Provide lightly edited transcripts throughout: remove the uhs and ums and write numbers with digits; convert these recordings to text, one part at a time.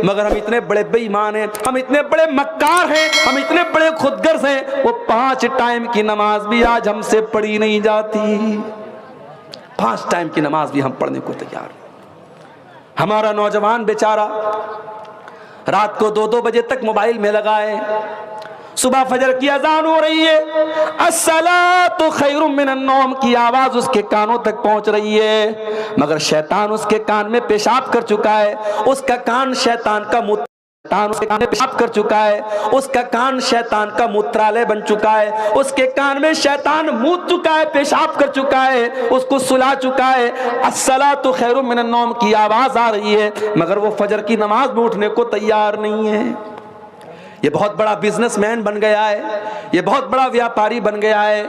مگر ہم اتنے بڑے بے ایمان ہیں، ہم اتنے بڑے مکار ہیں، ہم اتنے بڑے خود غرض ہیں، وہ 5 ٹائم کی نماز بھی آج ہم سے پڑھی نہیں جاتی، 5 ٹائم کی نماز بھی ہم پڑھنے کو تیار ہیں۔ ہمارا نوجوان بیچارہ رات کو 2 بجے تک موبائل میں لگا ہے، صبح فجر کی اذان ہو رہی ہے، الصلاۃ خیر من النوم کی آواز اس کے کانوں تک پہنچ رہی ہے، مگر شیطان اس کے کان میں پیشاب کر چکا ہے، اس کا کان شیطان کا اس کے کان میں پیشاب کر چکا ہے، اس کا کان شیطان کا موترالے بن چکا ہے، اس کے کان میں شیطان موت چکا ہے، پیشاب کر چکا ہے، اس کو سلا چکا ہے، الصلاۃ خیر من النوم کی آواز آ رہی ہے، مگر وہ فجر کی نماز میں اٹھنے کو تیار نہیں ہے۔ یہ بہت بڑا بزنس مین بن گیا ہے، یہ بہت بڑا ویاپاری بن گیا ہے،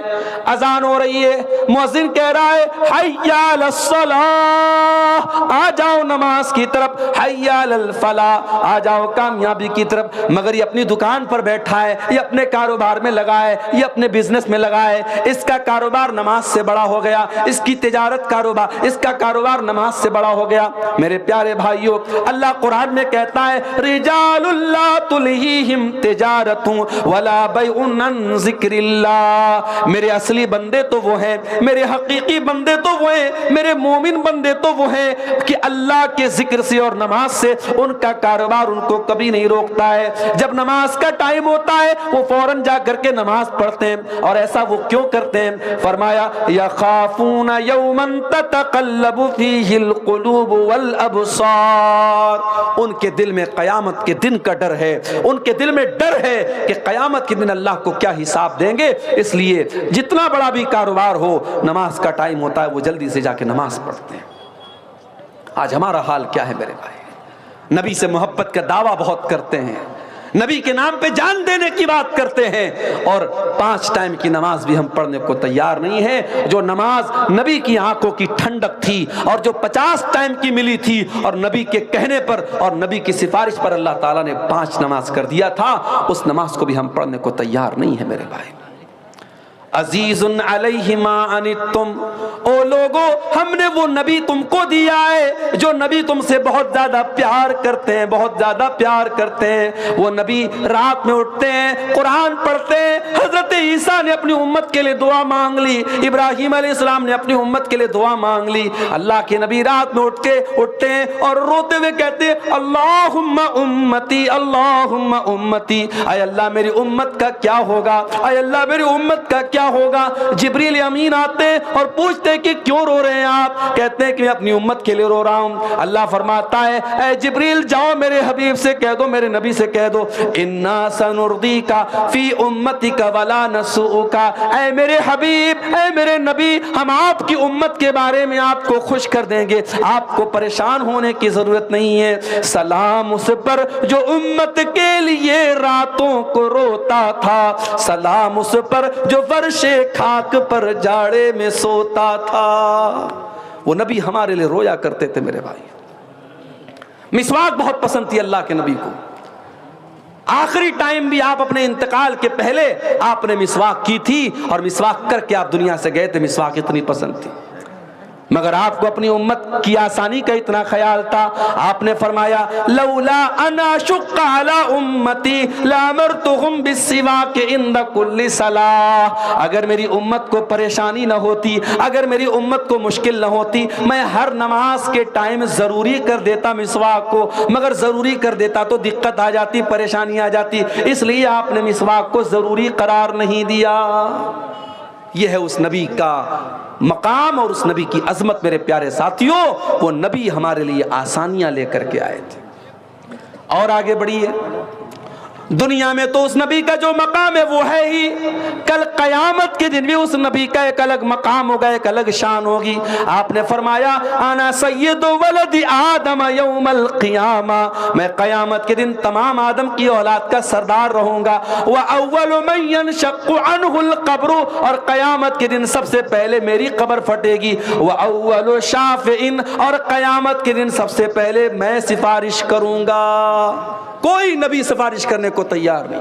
اذان ہو رہی ہے، مؤذن کہہ رہا ہے حی علی الصلاۃ، آ جاؤ نماز کی طرف، حی علی الفلاح، آ جاؤ کامیابی کی طرف، مگر یہ اپنی دکان پر بیٹھا ہے، یہ اپنے کاروبار میں لگا ہے، یہ اپنے بزنس میں لگا ہے، اس کا کاروبار نماز سے بڑا ہو گیا، اس کی تجارت کاروبار، اس کا کاروبار نماز سے بڑا ہو گیا۔ میرے پیارے بھائیوں، اللہ قرآن میں کہتا ہے رجال لا تلہیہم تجارت ولا بیع عن ذکر اللہ، میرے اصلی بندے تو وہ ہیں، میرے حقیقی بندے تو وہ ہیں، میرے مومن بندے تو وہ ہیں کہ اللہ کے ذکر سے اور نماز سے ان کا کاروبار ان کو کبھی نہیں روکتا ہے، جب نماز کا ٹائم ہوتا ہے وہ فوراً جا کر کے نماز پڑھتے ہیں، اور ایسا وہ کیوں کرتے ہیں؟ فرمایا یخافون یوما تتقلب فیہ القلوب والابصار، ان کے دل میں قیامت کے دن کا ڈر ہے، ان کے دل میں ڈر ہے کہ قیامت کے دن اللہ کو کیا حساب دیں گے، اس لیے جتنا بڑا بھی کاروبار ہو نماز کا ٹائم ہوتا ہے وہ جلدی سے جا کے نماز پڑھتے ہیں۔ آج ہمارا حال کیا ہے میرے بھائی؟ نبی سے محبت کا دعویٰ بہت کرتے ہیں، نبی کے نام پہ جان دینے کی بات کرتے ہیں، اور 5 ٹائم کی نماز بھی ہم پڑھنے کو تیار نہیں ہیں۔ جو نماز نبی کی آنکھوں کی ٹھنڈک تھی اور جو 50 ٹائم کی ملی تھی، اور نبی کے کہنے پر اور نبی کی سفارش پر اللہ تعالیٰ نے 5 نماز کر دیا تھا، اس نماز کو بھی ہم پڑھنے کو تیار نہیں ہے میرے بھائی۔ عزیز علیہ ما عنتم، او لوگو ہم نے وہ نبی تم کو دیا ہے جو نبی تم سے بہت زیادہ پیار کرتے ہیں، بہت زیادہ پیار کرتے ہیں۔ وہ نبی رات میں اٹھتے ہیں، قرآن پڑھتے ہیں۔ حضرت عیسیٰ نے اپنی امت کے لیے دعا مانگ لی، ابراہیم علیہ السلام نے اپنی امت کے لیے دعا مانگ لی۔ اللہ کے نبی رات میں اٹھتے ہیں اور روتے ہوئے کہتے ہیں اللہم امتی، اللہم امتی، اے اللہ میری امت کا کیا ہوگا، اے اللہ میری امت کا کیا ہوگا۔ جبریل امین آتے اور پوچھتے کہ کیوں رو رہے ہیں آپ؟ کہتے ہیں کہ میں اپنی امت کے لیے رو رہا ہوں۔ اللہ فرماتا ہے اے جبریل جاؤ میرے حبیب سے کہہ دو، میرے نبی سے کہہ دو انا سنرضیک فی امتک ولا نسؤک، اے میرے حبیب، اے میرے نبی، ہم آپ کی امت کے بارے میں آپ کو خوش کر دیں گے، آپ کو پریشان ہونے کی ضرورت نہیں ہے۔ سلام اس پر جو امت کے لیے راتوں کو روتا تھا، سلام اس پر جو فرش خاک پر جاڑے میں سوتا تھا۔ وہ نبی ہمارے لیے رویا کرتے تھے میرے بھائی۔ مسواک بہت پسند تھی اللہ کے نبی کو، آخری ٹائم بھی آپ اپنے انتقال کے پہلے آپ نے مسواک کی تھی، اور مسواک کر کے آپ دنیا سے گئے تھے، مسواک اتنی پسند تھی۔ مگر آپ کو اپنی امت کی آسانی کا اتنا خیال تھا، آپ نے فرمایا لولا انا شق علی امتی لامرتهم بالسواک عند کل صلاۃ، اگر میری امت کو پریشانی نہ ہوتی، اگر میری امت کو مشکل نہ ہوتی، میں ہر نماز کے ٹائم ضروری کر دیتا مسواک کو، مگر ضروری کر دیتا تو دقت آ جاتی، پریشانی آ جاتی، اس لیے آپ نے مسواک کو ضروری قرار نہیں دیا۔ یہ ہے اس نبی کا مقام اور اس نبی کی عظمت میرے پیارے ساتھیوں۔ وہ نبی ہمارے لیے آسانیاں لے کر کے آئے تھے۔ اور آگے بڑھیے، دنیا میں تو اس نبی کا جو مقام ہے وہ ہے ہی، کل قیامت کے دن بھی اس نبی کا ایک الگ مقام ہوگا، ایک الگ شان ہوگی۔ آپ نے فرمایا انا سید ولد آدم یوم القیامہ، میں قیامت کے دن تمام آدم کی اولاد کا سردار رہوں گا۔ واول من ينشق عنه القبر، اور قیامت کے دن سب سے پہلے میری قبر پھٹے گی۔ واول شافع، اور قیامت کے دن سب سے پہلے میں سفارش کروں گا۔ کوئی نبی سفارش کرنے کو تیار نہیں،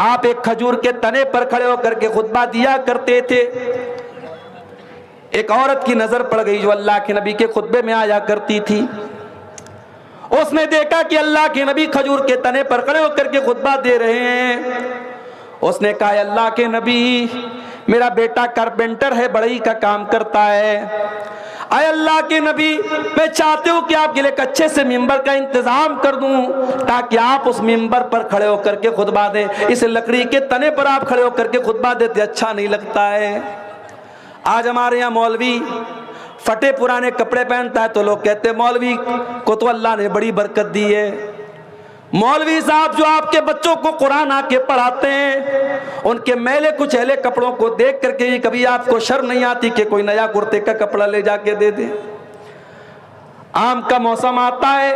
آپ ایک کھجور کے تنے پر کھڑے ہو کر کے خطبہ دیا کرتے تھے. ایک عورت کی نظر پڑ گئی جو اللہ کے نبی کے خطبے میں آیا کرتی تھی. اس نے دیکھا کہ اللہ کے نبی کھجور کے تنے پر کھڑے ہو کر کے خطبہ دے رہے ہیں. اس نے کہا اللہ کے نبی میرا بیٹا کارپینٹر ہے, بڑھئی کا کام کرتا ہے. اے اللہ کے نبی میں چاہتی ہوں کہ آپ کے لیے ایک اچھے سے ممبر کا انتظام کر دوں تاکہ آپ اس ممبر پر کھڑے ہو کر کے خطبہ دیں. اس لکڑی کے تنے پر آپ کھڑے ہو کر کے خطبہ دیتے اچھا نہیں لگتا ہے. آج ہمارے یہاں مولوی پھٹے پرانے کپڑے پہنتا ہے تو لوگ کہتے ہیں مولوی کو تو اللہ نے بڑی برکت دی ہے. مولوی صاحب جو آپ کے بچوں کو قرآن آ کے پڑھاتے ہیں ان کے میلے کچیلے کپڑوں کو دیکھ کر کے کبھی آپ کو شرم نہیں آتی کہ کوئی نیا کرتے کا کپڑا لے جا کے دے دے. آم کا موسم آتا ہے,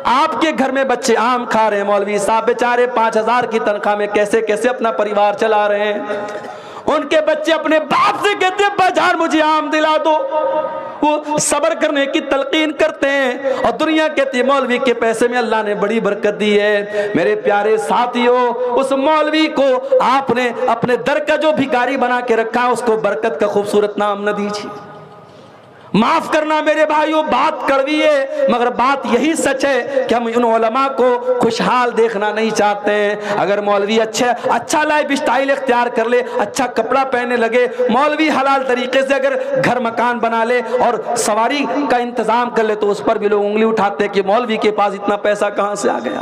آپ کے گھر میں بچے آم کھا رہے ہیں, مولوی صاحب بیچارے 5,000 کی تنخواہ میں کیسے کیسے اپنا پریوار چلا رہے ہیں. ان کے بچے اپنے باپ سے کہتے ہیں بازار مجھے آم دلا دو. وہ صبر کرنے کی تلقین کرتے ہیں اور دنیا کہتی ہے مولوی کے پیسے میں اللہ نے بڑی برکت دی ہے. میرے پیارے ساتھیوں, اس مولوی کو آپ نے اپنے در کا جو بھکاری بنا کے رکھا اس کو برکت کا خوبصورت نام نہ دیجیے. معاف کرنا میرے بھائیوں, بات کڑوی ہے مگر بات یہی سچ ہے کہ ہم ان علماء کو خوشحال دیکھنا نہیں چاہتے ہیں. اگر مولوی اچھا لائف اسٹائل اختیار کر لے, اچھا کپڑا پہننے لگے, مولوی حلال طریقے سے اگر گھر مکان بنا لے اور سواری کا انتظام کر لے تو اس پر بھی لوگ انگلی اٹھاتے ہیں کہ مولوی کے پاس اتنا پیسہ کہاں سے آ گیا.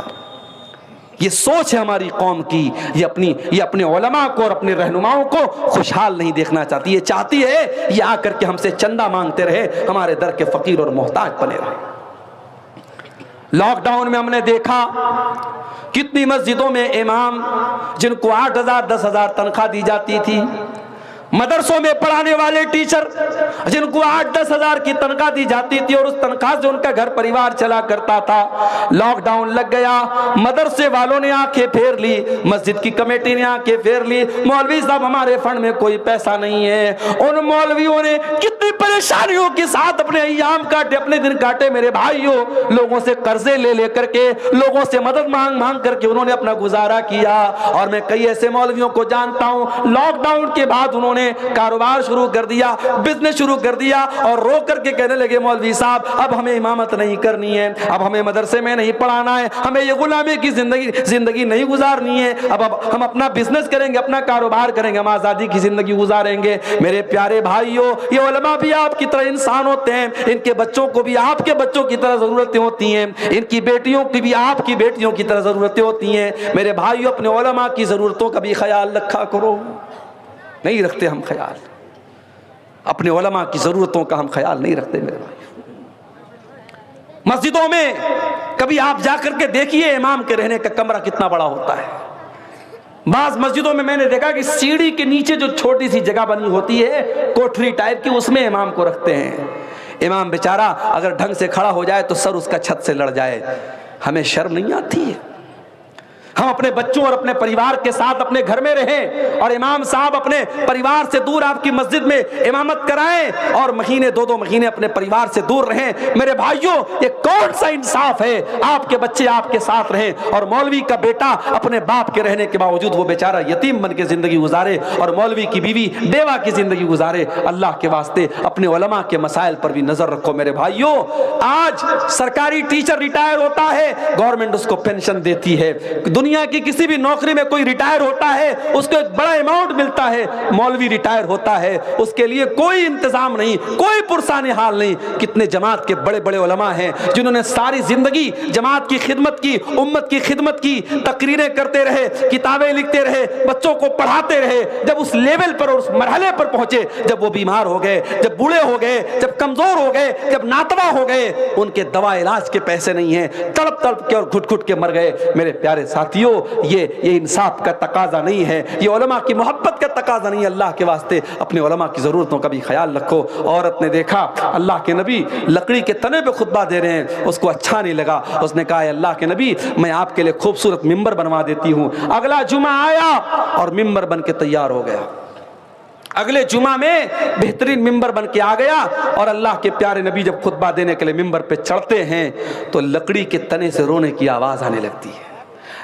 یہ سوچ ہے ہماری قوم کی, یہ اپنے علماء کو اور اپنے رہنماؤں کو خوشحال نہیں دیکھنا چاہتی. یہ چاہتی ہے یہ آ کر کے ہم سے چندہ مانگتے رہے, ہمارے در کے فقیر اور محتاج بنے رہے. لاک ڈاؤن میں ہم نے دیکھا کتنی مسجدوں میں امام جن کو 8,000 10,000 تنخواہ دی جاتی تھی, مدرسوں میں پڑھانے والے ٹیچر جن کو 8-10 ہزار کی تنخواہ دی جاتی تھی اور اس تنخواہ سے ان کا گھر پریوار چلا کرتا تھا. لاک ڈاؤن لگ گیا, مدرسے والوں نے آنکھیں پھیر لی, مسجد کی کمیٹی نے آنکھیں پھیر لی, مولوی صاحب ہمارے فنڈ میں کوئی پیسہ نہیں ہے. ان مولویوں نے کتنی پریشانیوں کے ساتھ اپنے ایام کاٹے, اپنے دن کاٹے میرے بھائیوں. لوگوں سے قرضے لے کر کے, لوگوں سے مدد مانگ کر کے انہوں نے اپنا گزارا کیا. اور میں کئی ایسے مولویوں کو جانتا ہوں لاک ڈاؤن کے بعد انہوں نے کاروبار شروع کر دیا, بزنس شروع کر دیا اور رو کر کے کہنے لگے مولوی صاحب اب ہمیں امامت نہیں کرنی ہے, اب ہمیں مدرسے میں نہیں پڑھانا ہے, ہمیں یہ غلامی کی زندگی نہیں گزارنی ہے, اب ہم اپنا بزنس کریں گے, اپنا کاروبار کریں گے, ہم آزادی کی زندگی گزاریں گے. میرے پیارے بھائیوں, یہ علماء بھی آپ کی طرح انسان ہوتے ہیں, ان کے بچوں کو بھی آپ کے بچوں کی طرح ضرورتیں ہوتی ہیں, ان کی بیٹیوں کی بھی آپ کی بیٹیوں کی طرح ضرورتیں ہوتی ہیں. میرے بھائیوں, اپنے علماء کی ضرورتوں کا بھی خیال رکھا کرو. نہیں رکھتے ہم خیال, اپنے علماء کی ضرورتوں کا ہم خیال نہیں رکھتے میرے بھائی. مسجدوں میں کبھی آپ جا کر کے دیکھیے امام کے رہنے کا کمرہ کتنا بڑا ہوتا ہے. بعض مسجدوں میں نے دیکھا کہ سیڑھی کے نیچے جو چھوٹی سی جگہ بنی ہوتی ہے کوٹھری ٹائپ کی, اس میں امام کو رکھتے ہیں. امام بیچارہ اگر ڈھنگ سے کھڑا ہو جائے تو سر اس کا چھت سے لڑ جائے. ہمیں شرم نہیں آتی ہے؟ ہم اپنے بچوں اور اپنے پریوار کے ساتھ اپنے گھر میں رہیں اور امام صاحب اپنے پریوار سے دور آپ کی مسجد میں امامت کرائیں اور مہینے 2 مہینے اپنے پریوار سے دور رہیں. میرے بھائیوں, یہ کون سا انصاف ہے؟ آپ کے بچے آپ کے ساتھ رہیں اور مولوی کا بیٹا اپنے باپ کے رہنے کے باوجود وہ بیچارہ یتیم بن کے زندگی گزارے اور مولوی کی بیوی بیوہ کی زندگی گزارے. اللہ کے واسطے اپنے علماء کے مسائل پر بھی نظر رکھو میرے بھائیوں. آج سرکاری ٹیچر ریٹائر ہوتا ہے, گورنمنٹ اس کو پینشن دیتی ہے. دنیا کی کسی بھی نوکری میں کوئی ریٹائر ہوتا ہے اس کو ایک بڑا اماؤنٹ ملتا ہے. مولوی ریٹائر ہوتا ہے, اس کے لیے کوئی انتظام نہیں, کوئی پرسان حال نہیں. کتنے جماعت کے بڑے بڑے علماء ہیں جنہوں نے ساری زندگی جماعت کی خدمت کی, امت کی خدمت کی, تقریریں کرتے رہے, کتابیں لکھتے رہے, بچوں کو پڑھاتے رہے. جب اس لیول پر اور اس مرحلے پر پہنچے, جب وہ بیمار ہو گئے, جب بوڑھے ہو گئے, جب کمزور ہو گئے, جب ناتوا ہو گئے, ان کے دوا علاج کے پیسے نہیں ہیں, تڑپ تڑپ کے اور گھٹ گھٹ کے مر گئے. میرے پیارے ساتھیوں, یہ انصاف کا تقاضا نہیں ہے, یہ علماء کی محبت کا تقاضا نہیں ہے. اللہ کے واسطے اپنے علماء کی ضرورتوں کا بھی خیال رکھو. عورت نے دیکھا اللہ کے نبی لکڑی کے تنے پہ خطبہ دے رہے ہیں, اس کو اچھا نہیں لگا. اس نے کہا اللہ کے نبی میں آپ کے لیے خوبصورت ممبر بنوا دیتی ہوں. اگلا جمعہ آیا اور ممبر بن کے تیار ہو گیا. اگلے جمعہ میں بہترین ممبر بن کے آ گیا اور اللہ کے پیارے نبی جب خطبہ دینے کے لیے ممبر پہ چڑھتے ہیں تو لکڑی کے تنے سے رونے کی آواز آنے لگتی ہے.